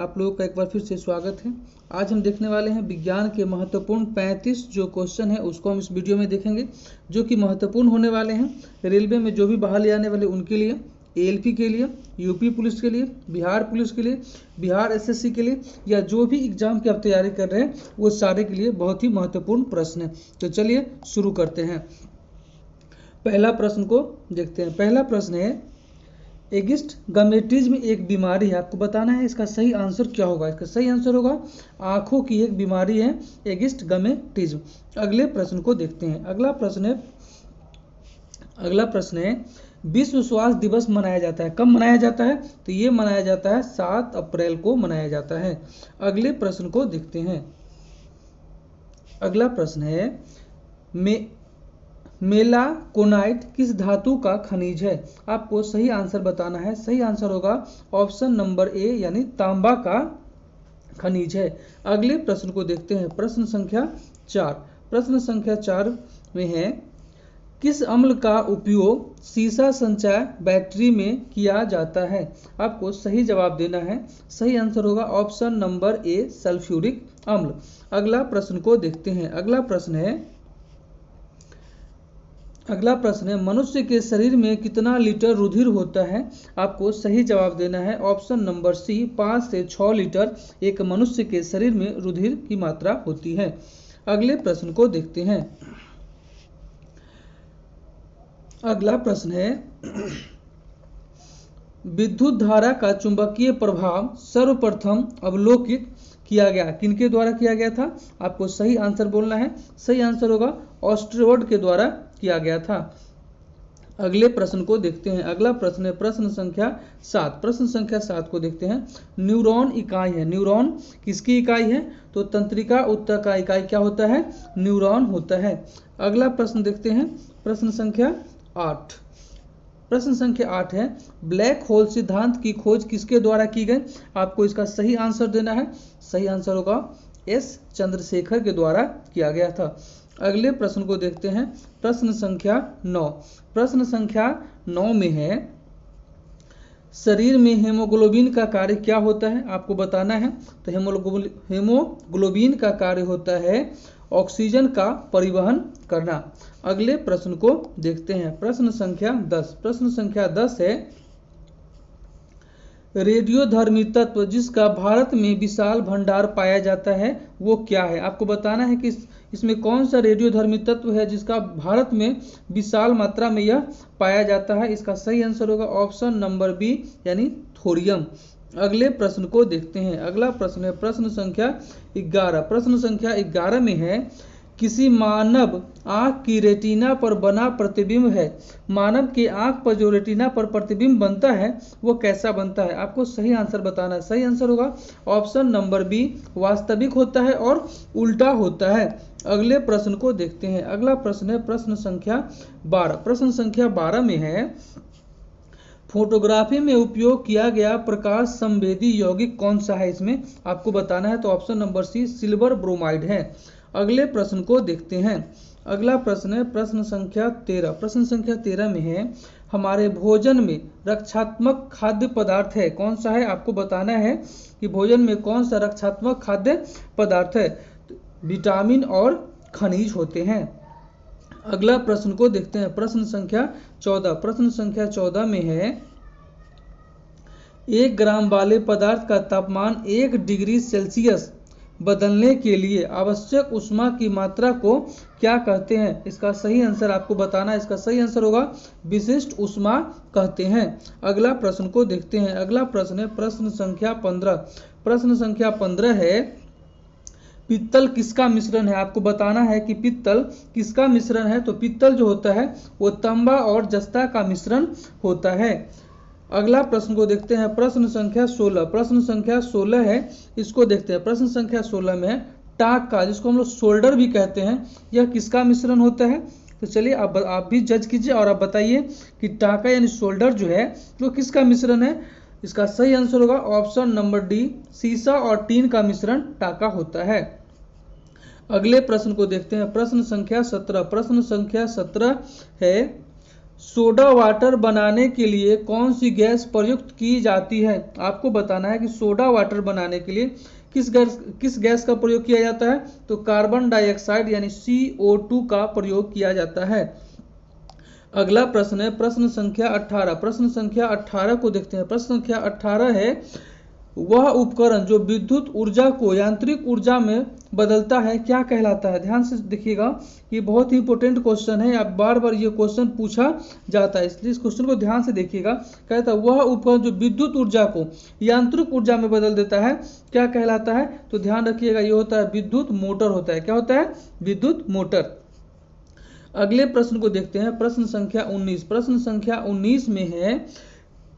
आप लोगों का एक बार फिर से स्वागत है। आज हम देखने वाले हैं विज्ञान के महत्वपूर्ण 35 जो क्वेश्चन है उसको हम इस वीडियो में देखेंगे, जो कि महत्वपूर्ण होने वाले हैं रेलवे में जो भी बहाली आने वाले उनके लिए, एएलपी के लिए, यूपी पुलिस के लिए, बिहार पुलिस के लिए, बिहार एसएससी के लिए, या जो भी एग्जाम की आप तैयारी कर रहे हैं वो सारे के लिए बहुत ही महत्वपूर्ण प्रश्न है। तो चलिए शुरू करते हैं। पहला प्रश्न को देखते हैं। पहला प्रश्न है, एगिस्ट गमेटिज्म एक बीमारी है, आपको बताना है इसका सही आंसर क्या होगा। इसका सही आंसर होगा आंखों की एक बीमारी है एगिस्ट गमेटिज्म। अगले प्रश्न को देखते हैं। अगला प्रश्न है विश्व स्वास्थ्य दिवस मनाया जाता है, कब मनाया जाता है? तो ये मनाया जाता है 7 अप्रैल को मनाया जाता है। अगले प्रश्न को देखते हैं। अगला प्रश्न है मेलाकोनाइट किस धातु का खनिज है? आपको सही आंसर बताना है। सही आंसर होगा ऑप्शन नंबर ए यानी तांबा का खनिज है। अगले प्रश्न को देखते हैं। प्रश्न संख्या 4। प्रश्न संख्या 4 में है, किस अम्ल का उपयोग सीसा संचय बैटरी में किया जाता है? आपको सही जवाब देना है। सही आंसर होगा ऑप्शन नंबर ए सल्फ्यूरिक अम्ल। अगला प्रश्न को देखते हैं। अगला प्रश्न है मनुष्य के शरीर में कितना लीटर रुधिर होता है? आपको सही जवाब देना है। ऑप्शन नंबर सी 5 से 6 लीटर एक मनुष्य के शरीर में रुधिर की मात्रा होती है। अगले प्रश्न को देखते हैं। अगला प्रश्न है विद्युत धारा का चुंबकीय प्रभाव सर्वप्रथम अवलोकित किया गया किनके द्वारा किया गया था? आपको सही आंसर बोलना है। सही आंसर होगा ऑस्ट्रोवर्ड के द्वारा किया गया था। अगले प्रश्न को देखते हैं। अगला प्रश्न है प्रश्न संख्या 7। प्रश्न संख्या 7 को देखते हैं। न्यूरॉन इकाई है। न्यूरॉन किसकी इकाई है? तो तंत्रिका ऊतक का इकाई क्या होता है? न्यूरॉन होता है। अगला प्रश्न देखते हैं। प्रश्न संख्या 8। प्रश्न संख्या 8 है ब्लैक होल सिद्धांत की खोज किसके द्वारा की गई? आपको इसका सही आंसर देना है। सही आंसर होगा एस चंद्रशेखर के द्वारा किया गया था। अगले प्रश्न को देखते हैं। प्रश्न संख्या 9। प्रश्न संख्या 9 में है शरीर में हेमोग्लोबिन का कार्य क्या होता है? आपको बताना है। तो हेमोग्लोबिन का कार्य होता है ऑक्सीजन का परिवहन करना। अगले प्रश्न को देखते हैं। प्रश्न संख्या 10। प्रश्न संख्या 10 है रेडियोधर्मी तत्व जिसका भारत में विशाल भंडार पाया जाता है वो क्या है? आपको बताना है कि इसमें कौन सा रेडियोधर्मी तत्व है जिसका भारत में विशाल मात्रा में यह पाया जाता है। इसका सही आंसर होगा ऑप्शन नंबर बी यानी थोरियम। अगले प्रश्न को देखते हैं। अगला प्रश्न है प्रश्न संख्या 11। प्रश्न संख्या 11 में है किसी मानव आंख की रेटिना पर बना प्रतिबिंब है। मानव के आंख पर जो रेटिना पर प्रतिबिंब बनता है वो कैसा बनता है? आपको सही आंसर बताना है। सही आंसर होगा ऑप्शन नंबर बी वास्तविक होता है और उल्टा होता है। अगले प्रश्न को देखते हैं। अगला प्रश्न है प्रश्न संख्या 12। प्रश्न संख्या 12 में है फोटोग्राफी में उपयोग किया गया प्रकाश संवेदी यौगिक कौन सा है? इसमें आपको बताना है। तो option number C silver bromide है। अगले प्रश्न को देखते हैं। अगला प्रश्न है प्रश्न संख्या 13। प्रश्न संख्या 13 में है हमारे भोजन में रक्षात्मक खाद्य पदार्थ है कौन सा है? आपको बताना है कि भोजन में कौन सा रक्षात्मक खाद्य पदार्थ है। विटामिन और खनिज होते हैं। अगला प्रश्न को देखते हैं। प्रश्न संख्या 14। प्रश्न संख्या 14 में है 1 ग्राम वाले पदार्थ का तापमान 1 डिग्री सेल्सियस बदलने के लिए आवश्यक ऊष्मा की मात्रा को क्या कहते हैं? इसका सही आंसर आपको बताना है। इसका सही आंसर होगा विशिष्ट ऊष्मा कहते हैं। अगला प्रश्न को देखते हैं। अगला प्रश्न है प्रश्न संख्या 15। प्रश्न संख्या 15 है पित्तल किसका मिश्रण है? आपको बताना है कि पित्तल किसका मिश्रण है। तो पित्तल जो होता है वो तांबा और जस्ता का मिश्रण होता है। अगला प्रश्न को देखते हैं। प्रश्न संख्या 16। प्रश्न संख्या 16 है इसको देखते हैं। प्रश्न संख्या 16 में टाक का जिसको हम लोग शोल्डर भी कहते हैं यह किसका मिश्रण होता है? तो चलिए आप भी जज कीजिए और आप बताइए कि टाका यानी शोल्डर जो है वो किसका मिश्रण है। इसका सही आंसर होगा ऑप्शन नंबर डी सीसा और टीन का मिश्रण टाका होता है। अगले प्रश्न को देखते हैं। प्रश्न संख्या 17। प्रश्न संख्या 17 है सोडा वाटर बनाने के लिए कौन सी गैस प्रयुक्त की जाती है? आपको बताना है कि सोडा वाटर बनाने के लिए किस गैस का प्रयोग किया जाता है? तो कार्बन डाइऑक्साइड यानी CO2 का प्रयोग किया जाता है। अगला प्रश्न है प्रश्न संख्या 18। प्रश्न संख्या 18 को देखते हैं। प्रश्न संख्या 18 है, वह उपकरण जो विद्युत ऊर्जा को यांत्रिक ऊर्जा में बदलता है क्या कहलाता है? ध्यान से देखिएगा, ये बहुत ही इंपॉर्टेंट क्वेश्चन है। आप बार बार ये क्वेश्चन पूछा जाता है, इसलिए इस क्वेश्चन को ध्यान से देखिएगा। कहता है वह उपकरण जो विद्युत ऊर्जा को यांत्रिक ऊर्जा में बदल देता है क्या कहलाता है? तो ध्यान रखिएगा, ये होता है विद्युत मोटर होता है। क्या होता है? विद्युत मोटर। अगले प्रश्न को देखते हैं। प्रश्न संख्या 19। प्रश्न संख्या 19 में है,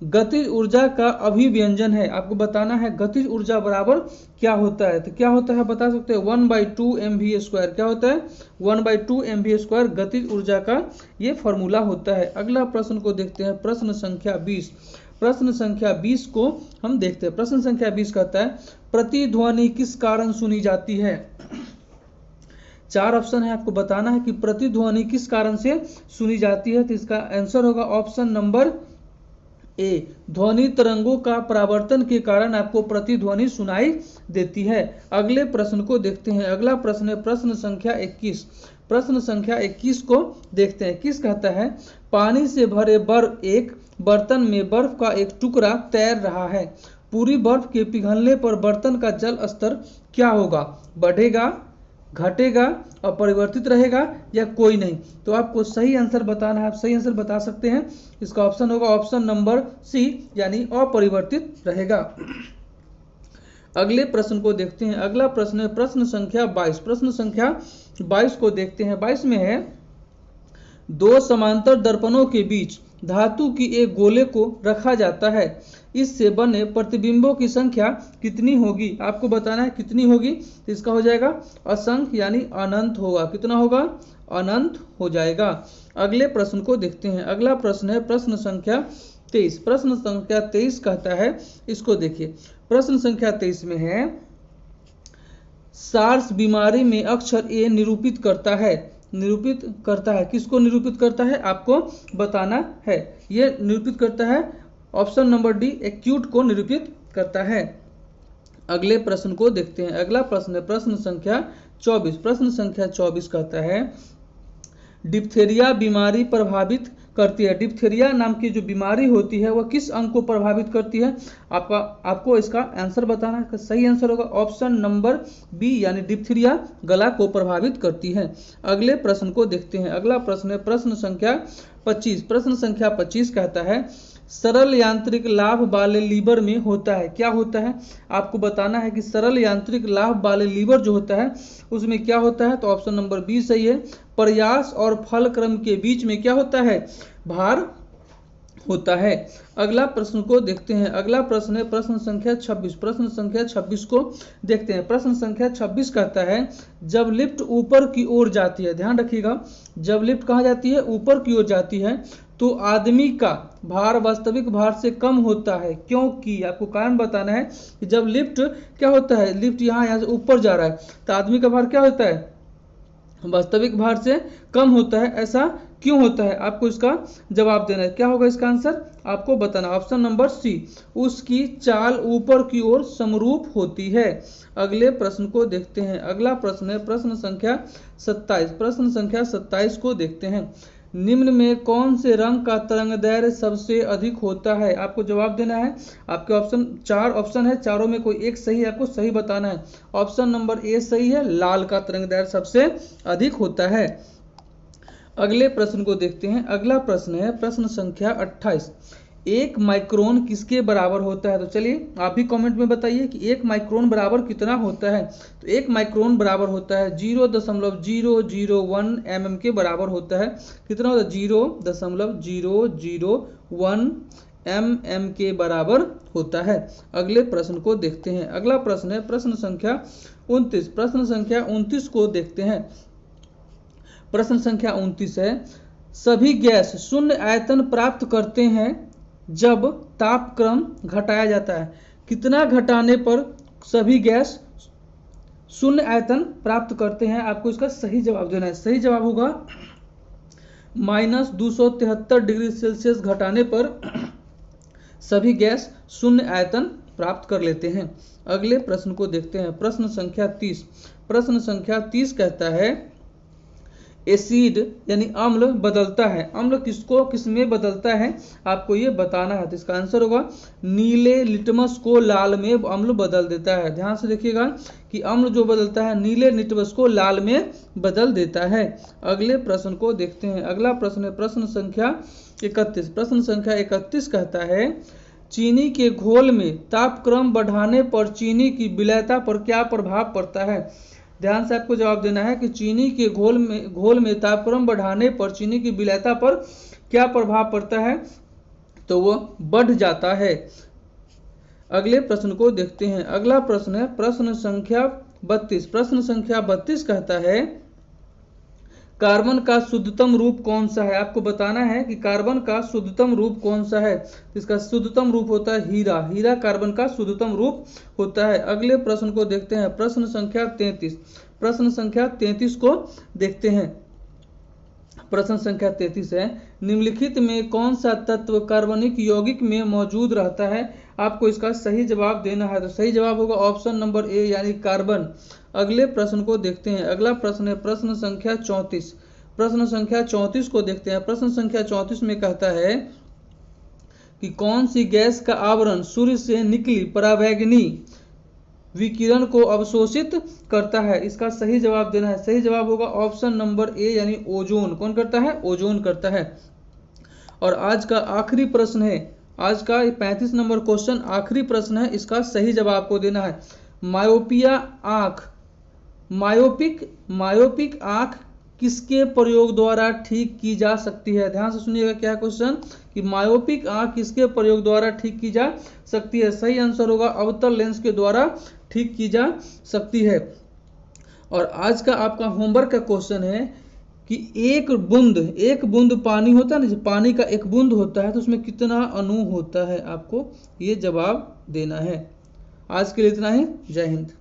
गतिज ऊर्जा का अभिव्यंजन है। आपको बताना है गतिज ऊर्जा बराबर क्या होता है? तो क्या होता है बता सकते हैं? 1/2 mv²। क्या होता है? 1/2 mv² गतिज ऊर्जा का ये फॉर्मूला होता है। अगला प्रश्न को देखते हैं। प्रश्न संख्या 20। प्रश्न संख्या 20 को हम देखते हैं। प्रश्न संख्या 20 कहता है, प्रतिध्वनि किस कारण सुनी जाती है? 4 ऑप्शन है, आपको बताना है कि प्रतिध्वनि किस कारण से सुनी जाती है। तो इसका आंसर होगा ऑप्शन नंबर ए, ध्वनि तरंगों का परावर्तन के कारण आपको प्रतिध्वनि सुनाई देती है। अगले प्रश्न को देखते हैं। अगला प्रश्न है प्रश्न संख्या 21। प्रश्न संख्या 21 को देखते हैं। किस कहता है, पानी से भरे एक बर्तन में बर्फ का एक टुकड़ा तैर रहा है। पूरी बर्फ के पिघलने पर बर्तन का जल स्तर क्या होगा? बढ़ेगा, घटेगा, अपरिवर्तित रहेगा या कोई नहीं? तो आपको सही आंसर बताना है। आप सही आंसर बता सकते हैं। इसका ऑप्शन होगा ऑप्शन नंबर सी, यानी अपरिवर्तित रहेगा। अगले प्रश्न को देखते हैं। अगला प्रश्न है प्रश्न संख्या 22। प्रश्न संख्या 22 को देखते हैं। 22 में है, दो समांतर दर्पणों के बीच धातु की एक गोले को रखा जाता है। इससे बने प्रतिबिंबों की संख्या कितनी होगी? आपको बताना है कितनी होगी। तो इसका हो जाएगा असंख्य, यानी अनंत होगा। कितना होगा? अनंत हो जाएगा। अगले प्रश्न को देखते हैं। अगला प्रश्न है प्रश्न संख्या 23। प्रश्न संख्या 23 कहता है, इसको देखिए। प्रश्न संख्या 23 में है, सार्स बीमारी में अक्षर ए निरूपित करता है। निरूपित करता है, किसको निरूपित करता है? आपको बताना है। यह निरूपित करता है ऑप्शन नंबर डी, एक्यूट को निरूपित करता है। अगले प्रश्न को देखते हैं। अगला प्रश्न है प्रश्न संख्या 24। प्रश्न संख्या 24 कहता है, डिप्थेरिया बीमारी प्रभावित करती है। डिप्थेरिया नाम की जो बीमारी होती है वह किस अंग को प्रभावित करती है? आपको इसका आंसर बताना है। सही आंसर होगा ऑप्शन नंबर बी, यानी डिप्थेरिया गला को प्रभावित करती है। अगले प्रश्न को देखते हैं। अगला प्रश्न है प्रश्न संख्या 25। प्रश्न संख्या 25 कहता है, सरल यांत्रिक लाभ वाले लीवर में होता है। क्या होता है? आपको बताना है कि सरल यांत्रिक लाभ वाले लीवर जो होता है उसमें क्या होता है? तो ऑप्शन नंबर बी सही है। प्रयास और फल क्रम के बीच में क्या होता है? भार होता है। अगला प्रश्न को देखते हैं। अगला प्रश्न है प्रश्न संख्या 26। प्रश्न संख्या 26 को देखते हैं। प्रश्न संख्या 26 कहता है, जब लिफ्ट ऊपर की ओर जाती है, ध्यान रखिएगा, जब लिफ्ट कहाँ जाती है? ऊपर की ओर जाती है, तो आदमी का भार वास्तविक भार से कम होता है। क्योंकि आपको कारण बताना है कि जब लिफ्ट क्या होता है, लिफ्ट यहाँ से ऊपर जा रहा है तो आदमी का भार क्या होता है? वास्तविक भार से कम होता है। ऐसा क्यों होता है? आपको इसका जवाब देना है। क्या होगा इसका आंसर? आपको बताना। ऑप्शन नंबर सी, उसकी चाल ऊपर की ओर समरूप होती है। अगले प्रश्न को देखते हैं। अगला प्रश्न है प्रश्न संख्या 27। प्रश्न संख्या 27 को देखते हैं। निम्न में कौन से रंग का तरंगदैर्घ्य सबसे अधिक होता है? आपको जवाब देना है। आपके ऑप्शन 4 ऑप्शन है, चारों में कोई एक सही है, आपको सही बताना है। ऑप्शन नंबर ए सही है, लाल का तरंगदैर्घ्य सबसे अधिक होता है। अगले प्रश्न को देखते हैं। अगला प्रश्न है प्रश्न संख्या 28। 1 माइक्रोन किसके बराबर होता है? तो चलिए आप भी कमेंट में बताइए कि 1 माइक्रोन बराबर कितना होता है। तो 1 माइक्रोन बराबर होता है 0.001 mm के बराबर होता है। कितना होता है? 0.001 mm के बराबर होता है। अगले प्रश्न को देखते हैं। अगला प्रश्न है प्रश्न संख्या 29। प्रश्न संख्या 29 को देखते हैं। प्रश्न संख्या 29 है, सभी गैस शून्य आयतन प्राप्त करते हैं जब तापक्रम घटाया जाता है। कितना घटाने पर सभी गैस शून्य आयतन प्राप्त करते हैं? आपको इसका सही जवाब देना है। सही जवाब होगा -273 डिग्री सेल्सियस घटाने पर सभी गैस शून्य आयतन प्राप्त कर लेते हैं। अगले प्रश्न को देखते हैं, प्रश्न संख्या 30। प्रश्न संख्या 30 कहता है एसिड यानी अम्ल बदलता है। अम्ल किसको किस में बदलता है आपको ये बताना है। तो इसका आंसर होगा नीले लिटमस को लाल में अम्ल बदल देता है। ध्यान से देखिएगा कि अम्ल जो बदलता है नीले लिटमस को लाल में बदल देता है। अगले प्रश्न को देखते हैं। अगला प्रश्न है प्रश्न संख्या 31। प्रश्न संख्या 31 कहता है चीनी के घोल में तापक्रम बढ़ाने पर चीनी की विलयता पर क्या प्रभाव पड़ता है। ध्यान से आपको जवाब देना है कि चीनी के घोल में तापक्रम बढ़ाने पर चीनी की विलयता पर क्या प्रभाव पड़ता है, तो वो बढ़ जाता है। अगले प्रश्न को देखते हैं। अगला प्रश्न है प्रश्न संख्या 32। प्रश्न संख्या 32 कहता है कार्बन का शुद्धतम रूप कौन सा है। आपको बताना है कि कार्बन का शुद्धतम रूप कौन सा है। इसका शुद्धतम रूप होता है हीरा। हीरा कार्बन का शुद्धतम रूप होता है। अगले प्रश्न को देखते हैं प्रश्न संख्या 33। प्रश्न संख्या 33 को देखते हैं। प्रश्न संख्या 33 है निम्नलिखित में कौन सा तत्व कार्बनिक यौगिक में मौजूद रहता है। आपको इसका सही जवाब देना है। तो सही जवाब होगा ऑप्शन नंबर ए यानी कार्बन। अगले प्रश्न को देखते हैं। अगला प्रश्न है प्रश्न संख्या 34। प्रश्न संख्या 34 को देखते हैं। प्रश्न संख्या 34 में कहता है कि कौन सी गैस का आवरण सूर्य से निकली परावैंगनी विकिरण को अवशोषित करता है। इसका सही जवाब देना है। सही जवाब होगा ऑप्शन नंबर ए यानी ओजोन। कौन करता है, ओजोन करता है। और आज का आखिरी प्रश्न है, आज का 35 नंबर क्वेश्चन आखिरी प्रश्न है। इसका सही जवाब आपको देना है। मायोपिया आंख, मायोपिक आंख किसके प्रयोग द्वारा ठीक की जा सकती है। ध्यान से सुनिएगा क्या क्वेश्चन कि मायोपिक आंख किसके प्रयोग द्वारा ठीक की जा सकती है। सही आंसर होगा अवतल लेंस के द्वारा ठीक की जा सकती है। और आज का आपका होमवर्क का क्वेश्चन है कि एक बूंद पानी होता है ना, पानी का एक बूंद होता है तो उसमें कितना अणु होता है, आपको ये जवाब देना है। आज के लिए इतना ही। जय हिंद।